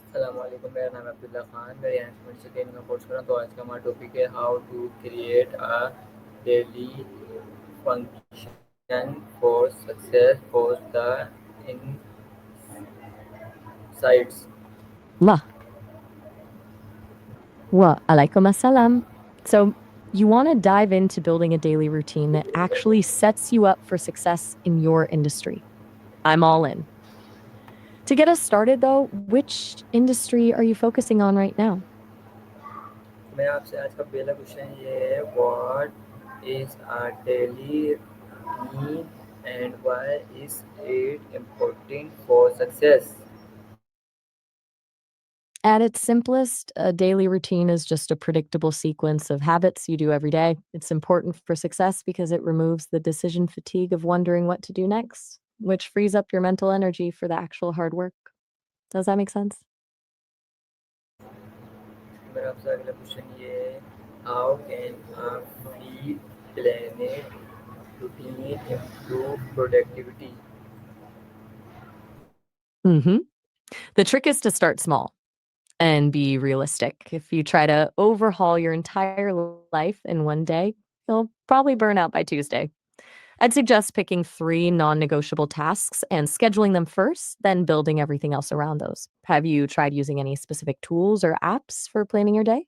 अस्सलामुअलैकुम, मेरा नाम है अब्दुल्ला खान। मैं रिहान स्टूडेंट से ट्रेनिंग का कोर्स कर रहा हूँ। तो आज का हमारा टॉपिक है how to create a daily function for success for the insights. Wa, alaikum assalam. So, you want to dive into building a daily routine that actually sets you up for success in your industry. I'm all in. To get us started, though, which industry are you focusing on right now? मेरा आपसे आज का पहला question ये है, what is a daily routine and why is it important for success? At its simplest, a daily routine is just a predictable sequence of habits you do every day. It's important for success because it removes the decision fatigue of wondering what to do next, which frees up your mental energy for the actual hard work. Does that make sense? मेरा आपसे अगला question ये है, how can a free planet routine improve productivity? hmm The trick is to start small and be realistic. If you try to overhaul your entire life in one day, you'll probably burn out by Tuesday. I'd suggest picking 3 non-negotiable tasks and scheduling them first, then building everything else around those. Have you tried using any specific tools or apps for planning your day?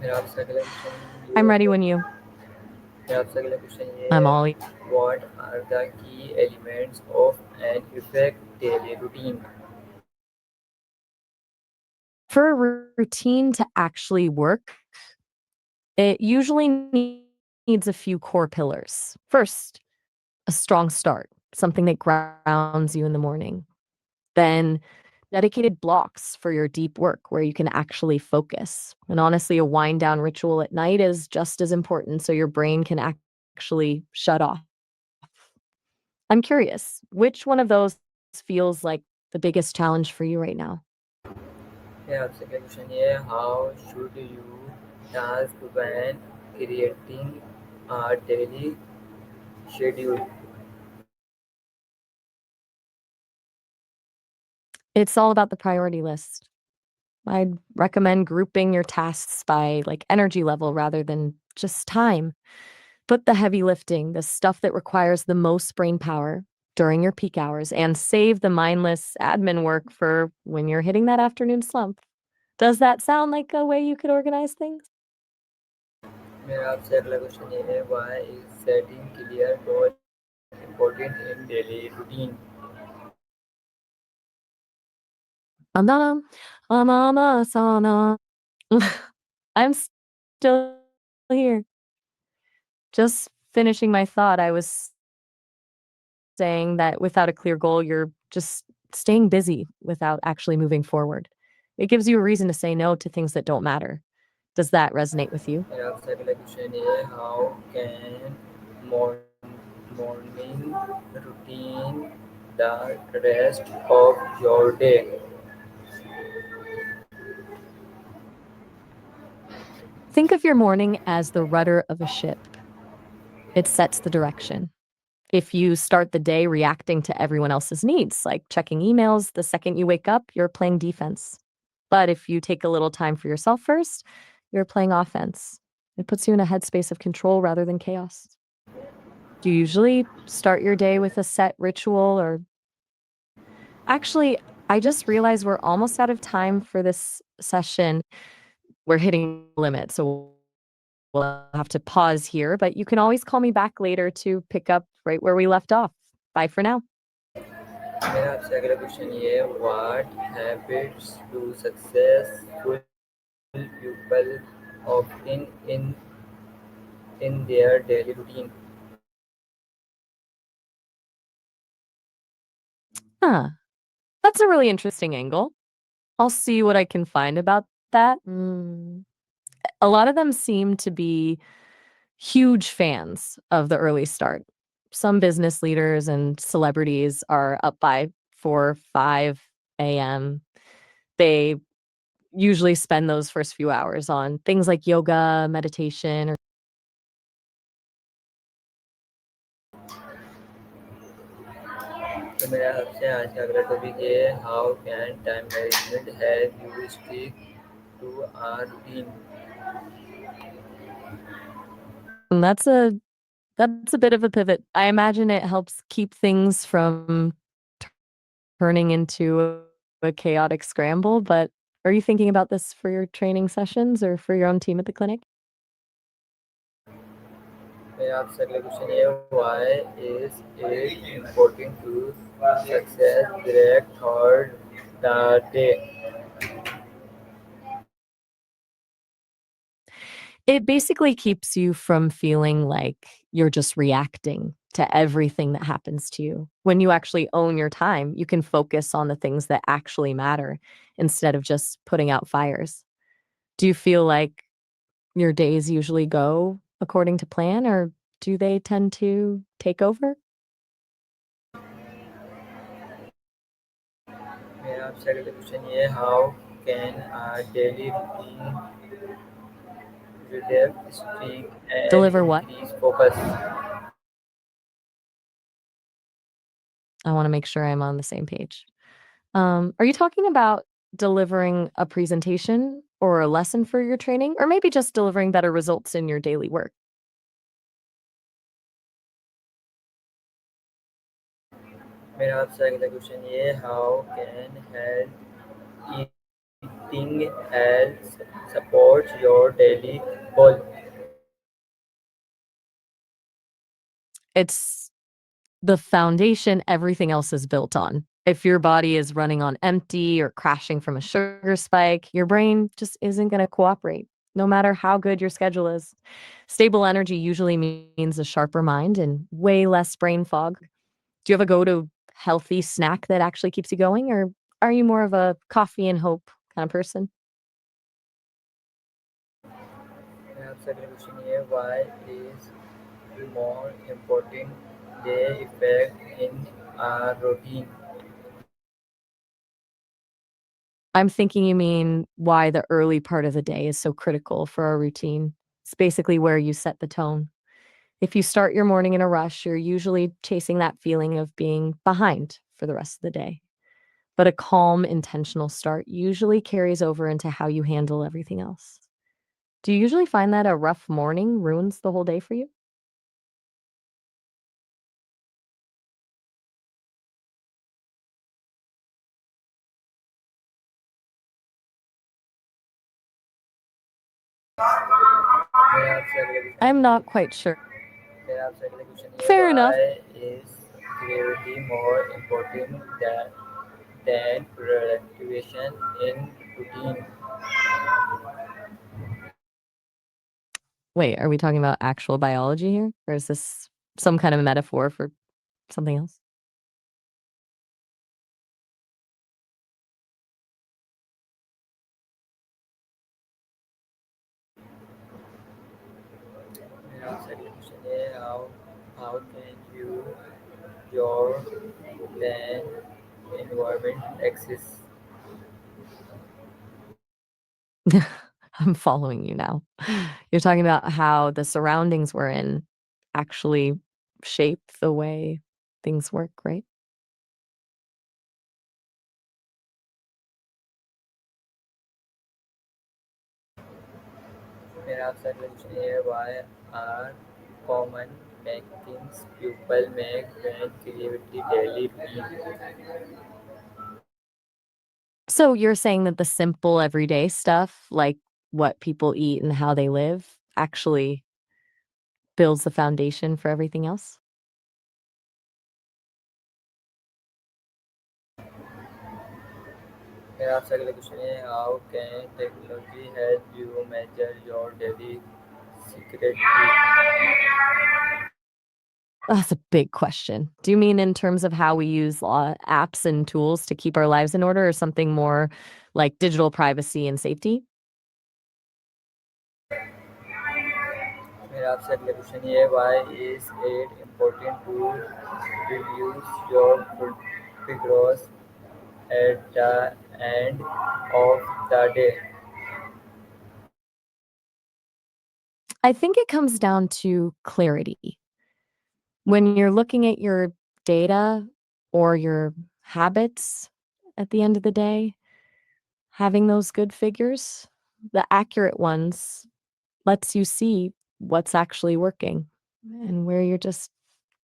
मेरा आपसे अगला question I'm ये ready है when you. मेरा आपसे अगला question ये I'm है, all. what are the key elements of an effective daily routine? For a routine to actually work, it usually needs a few core pillars. First, a strong start, something that grounds you in the morning. Then dedicated blocks for your deep work where you can actually focus. And honestly, a wind down ritual at night is just as important so your brain can actually shut off. I'm curious, which one of those feels like the biggest challenge for you right now? मेरा आपसे अगला question ये है, how should you task when creating a daily schedule? It's all about the priority list. I'd recommend grouping your tasks by like energy level rather than just time. Put the heavy lifting, the stuff that requires the most brain power during your peak hours, and save the mindless admin work for when you're hitting that afternoon slump. Does that sound like a way you could organize things? मेरा आपसे अगला question ये है, why is setting clear goal important in daily routine? Andana, amama sana. I'm still here. Just finishing my thought. I was saying that without a clear goal, you're just staying busy without actually moving forward. It gives you a reason to say no to things that don't matter. Does that resonate with you? मेरा आपसे अगला question ये है, how can morning routine the rest of your day? Think of your morning as the rudder of a ship. It sets the direction. If you start the day reacting to everyone else's needs, like checking emails the second you wake up, you're playing defense. But if you take a little time for yourself first, you're playing offense. It puts you in a headspace of control rather than chaos. Do you usually start your day with a set ritual or actually, I just realized we're almost out of time for this session. We're hitting limit, so we'll have to pause here, but you can always call me back later to pick up right where we left off. Bye for now. मेरा आपसे अगला question ये है, what habits do successful people often in their daily routine? Huh. That's a really interesting angle. I'll see what I can find about that. A lot of them seem to be huge fans of the early start. Some business leaders and celebrities are up by 4, 5 a.m. They usually spend those first few hours on things like yoga, meditation, or तो मेरा आपसे आज का अगला topic ये है, how can time management help you stick to our routine. That's a bit of a pivot. I imagine it helps keep things from turning into a chaotic scramble, but are you thinking about this for your training sessions or for your own team at the clinic? मेरा आपसे अगला question ये है, why is it important to success direct thought the day. It basically keeps you from feeling like you're just reacting to everything that happens to you. When you actually own your time, you can focus on the things that actually matter instead of just putting out fires. Do you feel like your days usually go according to plan, or do they tend to take over? मेरा आपसे अगला question ये है, how can our daily routine reduce streak and Deliver what? increase focus। I wanna make sure I'm on the same page. Are you talking about delivering a presentation or a lesson for your training, or maybe just delivering better results in your daily work? मेरा आपसे अगला question ये है, how can health eating health support your daily goal. It's the foundation everything else is built on. If your body is running on empty or crashing from a sugar spike, your brain just isn't going to cooperate, no matter how good your schedule is. Stable energy usually means a sharper mind and way less brain fog. Do you have a go to healthy snack that actually keeps you going, or are you more of a coffee and hope kind of person? मेरा आपसे अगला question ये है, why is more important day effect in are routine. I'm thinking you mean why the early part of the day is so critical for our routine. It's basically where you set the tone. If you start your morning in a rush, you're usually chasing that feeling of being behind for the rest of the day. But a calm, intentional start usually carries over into how you handle everything else. Do you usually find that a rough morning ruins the whole day for you? मेरा आपसे अगला I'm question not quite sure. मेरा आपसे अगला question ये है, Fair enough. Why is creativity more important than productivation in routine। Wait, are we talking about actual biology here? Or is this some kind of metaphor for something else? मेरा आपसे अगला question ये है, how can you your plan environment access। I'm following you now. You're talking about how the surroundings we're in actually shape the way things work, right? मेरा आपसे अगला question ये है, why are common makings people make when creativity daily routine। So you're saying that the simple everyday stuff, like what people eat and how they live, actually builds the foundation for everything else? मेरा आपसे अगला question है, how can technology help you major your daily security. That's a big question. Do you mean in terms of how we use apps and tools to keep our lives in order, or something more like digital privacy and safety? मेरा आपसे अगला question ये है, why is it important to reduce your progress at the end of the day। I think it comes down to clarity. When you're looking at your data, or your habits at the end of the day, having those good figures, the accurate ones, lets you see what's actually working and where you're just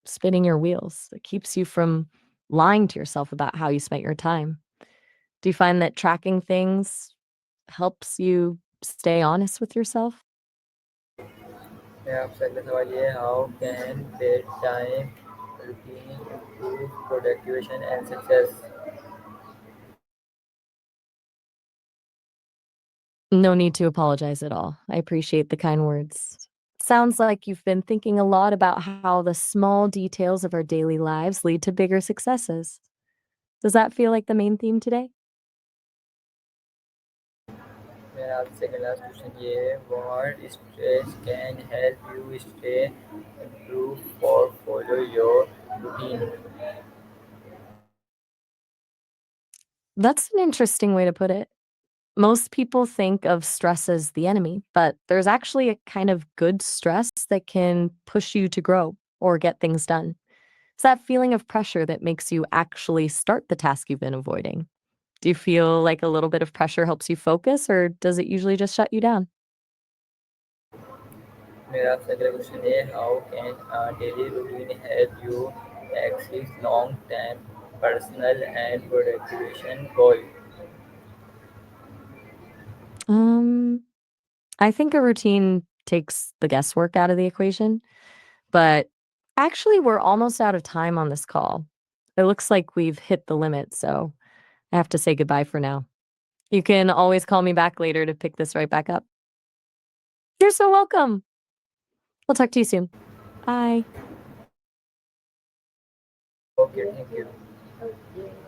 spinning your wheels. It keeps you from lying to yourself about how you spent your time. Do you find that tracking things helps you stay honest with yourself? मेरा आपसे अगला सवाल ये है, how can bed time routine improve productivity and success? No need to apologize at all. I appreciate the kind words. Sounds like you've been thinking a lot about how the small details of our daily lives lead to bigger successes. Does that feel like the main theme today? मेरा आपसे अगला last question ये है, what stress can help you stay improve or follow your routine? That's an interesting way to put it. Most people think of stress as the enemy, but there's actually a kind of good stress that can push you to grow or get things done. It's that feeling of pressure that makes you actually start the task you've been avoiding. Do you feel like a little bit of pressure helps you focus, or does it usually just shut you down? मेरा आपसे अगला question ये है, how can daily routine help you exceed long term personal and productivity goal? Um, I think a routine takes the guesswork out of the equation, but actually, we're almost out of time on this call. It looks like we've hit the limit, so I have to say goodbye for now. You can always call me back later to pick this right back up. You're so welcome. We'll talk to you soon. Bye. Okay, thank you.